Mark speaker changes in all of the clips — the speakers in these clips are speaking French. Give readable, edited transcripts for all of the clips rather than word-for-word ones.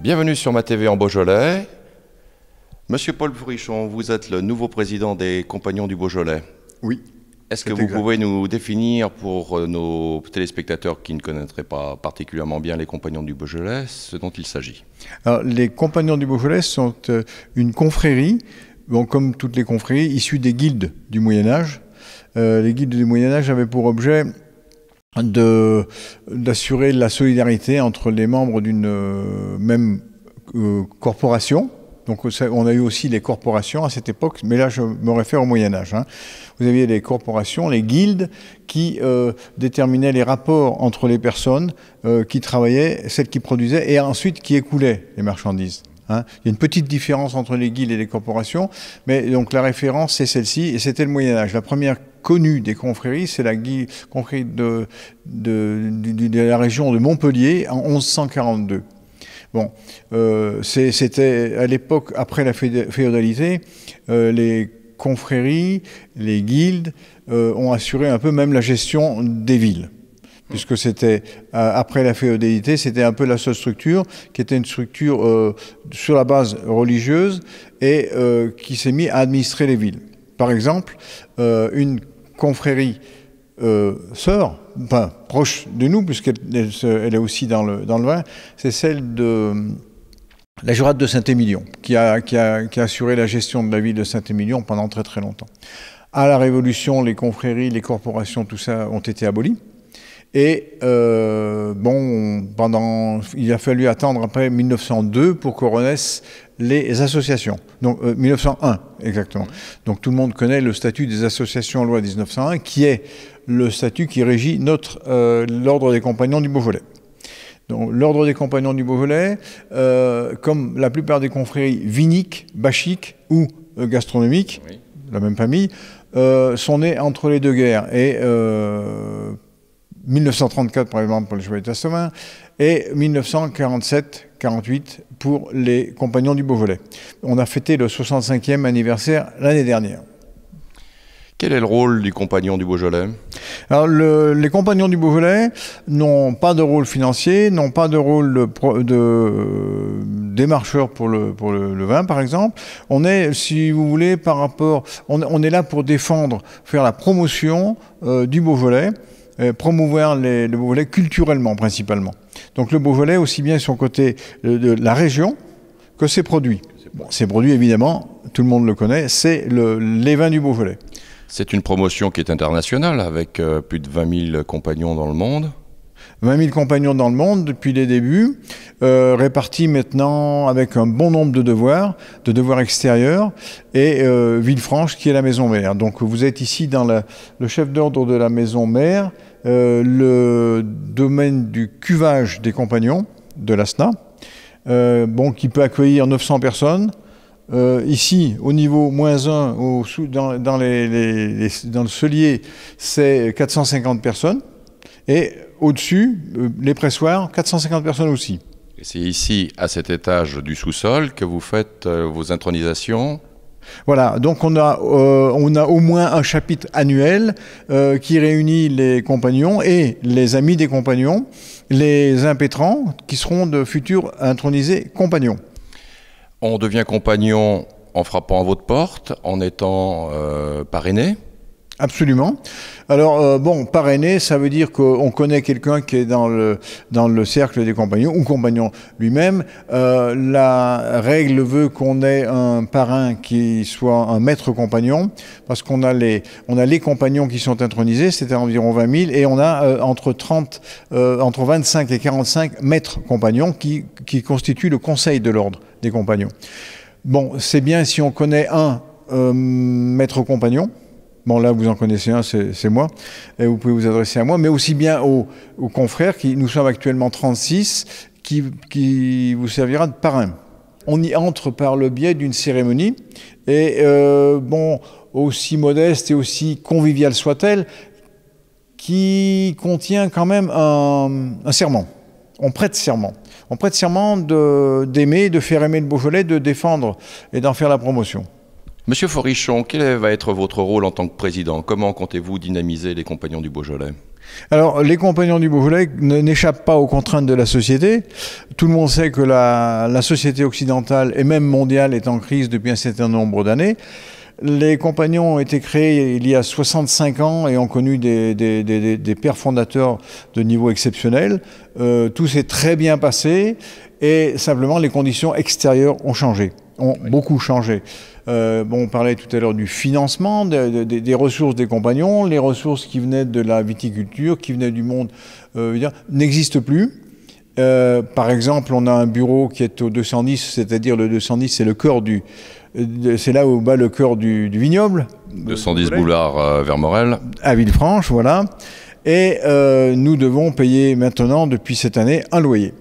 Speaker 1: Bienvenue sur Ma TV en Beaujolais. Monsieur Paul Fourrichon, vous êtes le nouveau président des Compagnons du Beaujolais.
Speaker 2: Oui.
Speaker 1: Est-ce que vous pouvez nous définir pour nos téléspectateurs qui ne connaîtraient pas particulièrement bien les Compagnons du Beaujolais, ce dont il s'agit?
Speaker 2: Alors, les Compagnons du Beaujolais sont une confrérie, bon, comme toutes les confréries, issues des guildes du Moyen-Âge. Les guildes du Moyen-Âge avaient pour objet d'assurer la solidarité entre les membres d'une même corporation. Donc on a eu aussi les corporations à cette époque, mais là je me réfère au Moyen-Âge. Vous aviez les corporations, les guildes, qui déterminaient les rapports entre les personnes qui travaillaient, celles qui produisaient, et ensuite qui écoulaient les marchandises. Il y a une petite différence entre les guildes et les corporations, mais donc la référence c'est celle-ci, et c'était le Moyen-Âge. La première connue des confréries, c'est la confrérie de la région de Montpellier en 1142. Bon, c'était à l'époque, après la féodalité, les confréries, les guildes ont assuré un peu même la gestion des villes. Puisque c'était, après la féodalité, c'était un peu la seule structure qui était une structure sur la base religieuse et qui s'est mise à administrer les villes. Par exemple, une confrérie sœur, enfin proche de nous, puisqu'elle est aussi dans le vin, c'est celle de la Jurade de Saint-Émilion, qui a assuré la gestion de la ville de Saint-Émilion pendant très très longtemps. À la Révolution, les confréries, les corporations, tout ça ont été abolis. Et bon, il a fallu attendre après 1902 pour que renaissent les associations. Donc 1901 exactement. Donc tout le monde connaît le statut des associations loi 1901, qui est le statut qui régit l'ordre des Compagnons du Beaujolais. Donc l'ordre des Compagnons du Beaujolais, comme la plupart des confréries viniques, bachiques ou gastronomiques, oui, la même famille, sont nés entre les deux guerres. Et 1934 par exemple pour les Chevaliers de Tassomin et 1947-48 pour les Compagnons du Beaujolais. On a fêté le 65e anniversaire l'année dernière.
Speaker 1: Quel est le rôle du Compagnon du Beaujolais?
Speaker 2: Alors les Compagnons du Beaujolais n'ont pas de rôle financier, n'ont pas de rôle de démarcheur pour le vin par exemple. On est, si vous voulez, on est là pour défendre, faire la promotion du Beaujolais, promouvoir le Beaujolais culturellement principalement. Donc le Beaujolais, aussi bien son côté de la région que ses produits. Bon, ces produits, évidemment, tout le monde le connaît, c'est les vins du Beaujolais.
Speaker 1: C'est une promotion qui est internationale, avec plus de 20 000 compagnons dans le monde.
Speaker 2: 20 000 compagnons dans le monde depuis les débuts, répartis maintenant avec un bon nombre de devoirs extérieurs, et Villefranche qui est la maison mère. Donc vous êtes ici dans le chef d'ordre de la maison mère, le domaine du cuvage des compagnons de l'ASNA, bon, qui peut accueillir 900 personnes. Ici, au niveau -1, dans le cellier, c'est 450 personnes. Et au-dessus, les pressoirs, 450 personnes aussi.
Speaker 1: Et c'est ici, à cet étage du sous-sol, que vous faites vos intronisations?
Speaker 2: Voilà, donc on a au moins un chapitre annuel qui réunit les compagnons et les amis des compagnons, les impétrants, qui seront de futurs intronisés compagnons.
Speaker 1: On devient compagnon en frappant à votre porte, en étant parrainé?
Speaker 2: Absolument. Alors, bon, parrainé, ça veut dire qu'on connaît quelqu'un qui est dans le cercle des compagnons, ou compagnon lui-même. La règle veut qu'on ait un parrain qui soit un maître compagnon, parce qu'on a les compagnons qui sont intronisés, c'est environ 20 000, et on a entre 25 et 45 maîtres compagnons qui constituent le conseil de l'ordre des compagnons. Bon, c'est bien si on connaît un maître compagnon. Bon, là, vous en connaissez un, c'est moi, et vous pouvez vous adresser à moi, mais aussi bien aux confrères, nous sommes actuellement 36, qui vous servira de parrain. On y entre par le biais d'une cérémonie, et bon, aussi modeste et aussi conviviale soit-elle, qui contient quand même un serment. On prête serment. On prête serment d'aimer, de faire aimer le Beaujolais, de défendre et d'en faire la promotion.
Speaker 1: Monsieur Forichon, quel va être votre rôle en tant que président? Comment comptez-vous dynamiser les Compagnons du Beaujolais?
Speaker 2: Alors, les Compagnons du Beaujolais n'échappent pas aux contraintes de la société. Tout le monde sait que la société occidentale et même mondiale est en crise depuis un certain nombre d'années. Les Compagnons ont été créés il y a 65 ans et ont connu des pères fondateurs de niveau exceptionnel. Tout s'est très bien passé et simplement les conditions extérieures ont changé, ont beaucoup changé. On parlait tout à l'heure du financement, des ressources des Compagnons. Les ressources qui venaient de la viticulture, qui venaient du monde, n'existent plus. Par exemple, on a un bureau qui est au 210, c'est-à-dire le 210, c'est le cœur c'est là où bat le cœur du vignoble.
Speaker 1: 210 boulevard Vermorel.
Speaker 2: À Villefranche, voilà. Et nous devons payer maintenant, depuis cette année, un loyer.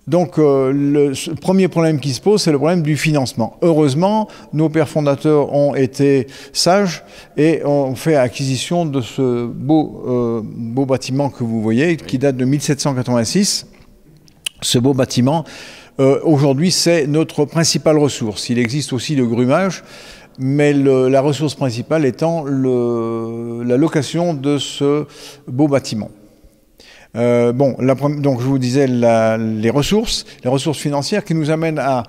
Speaker 2: Donc le premier problème qui se pose, c'est le problème du financement. Heureusement, nos pères fondateurs ont été sages et ont fait acquisition de ce beau bâtiment que vous voyez, qui date de 1786. Ce beau bâtiment, aujourd'hui, c'est notre principale ressource. Il existe aussi le grumage, mais la ressource principale étant la location de ce beau bâtiment. Donc je vous disais les ressources financières qui nous amènent à,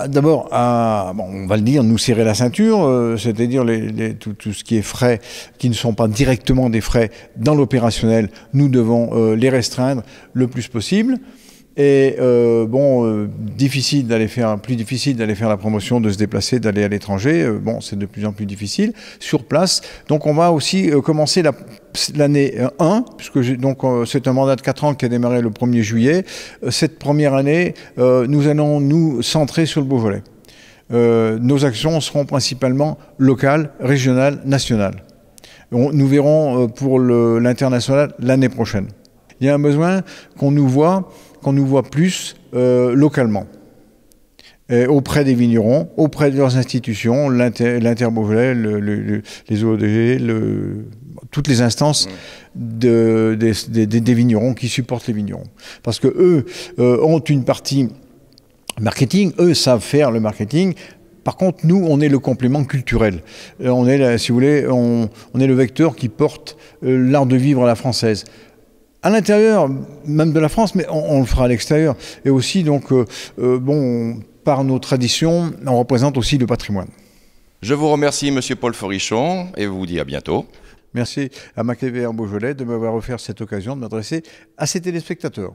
Speaker 2: d'abord à, on va le dire, nous serrer la ceinture, c'est-à-dire tout ce qui est frais, qui ne sont pas directement des frais dans l'opérationnel, nous devons les restreindre le plus possible. Et plus difficile d'aller faire la promotion, de se déplacer, d'aller à l'étranger. C'est de plus en plus difficile sur place. Donc on va aussi commencer l'année 1, puisque c'est un mandat de 4 ans qui a démarré le 1er juillet. Cette première année, nous allons nous centrer sur le Beaujolais. Nos actions seront principalement locales, régionales, nationales. Nous verrons pour l'international l'année prochaine. Il y a un besoin qu'on nous voit plus localement, auprès des vignerons, auprès de leurs institutions, l'Inter-Beaujolais, les OEDG, toutes les instances des vignerons qui supportent les vignerons. Parce qu'eux ont une partie marketing, eux savent faire le marketing. Par contre, nous, on est le complément culturel. On est, si vous voulez, on est le vecteur qui porte l'art de vivre à la française. À l'intérieur, même de la France, mais on le fera à l'extérieur. Et aussi, par nos traditions, on représente aussi le patrimoine.
Speaker 1: Je vous remercie, Monsieur Paul Forichon, et vous dis à bientôt.
Speaker 2: Merci à Maclever Beaujolais de m'avoir offert cette occasion de m'adresser à ses téléspectateurs.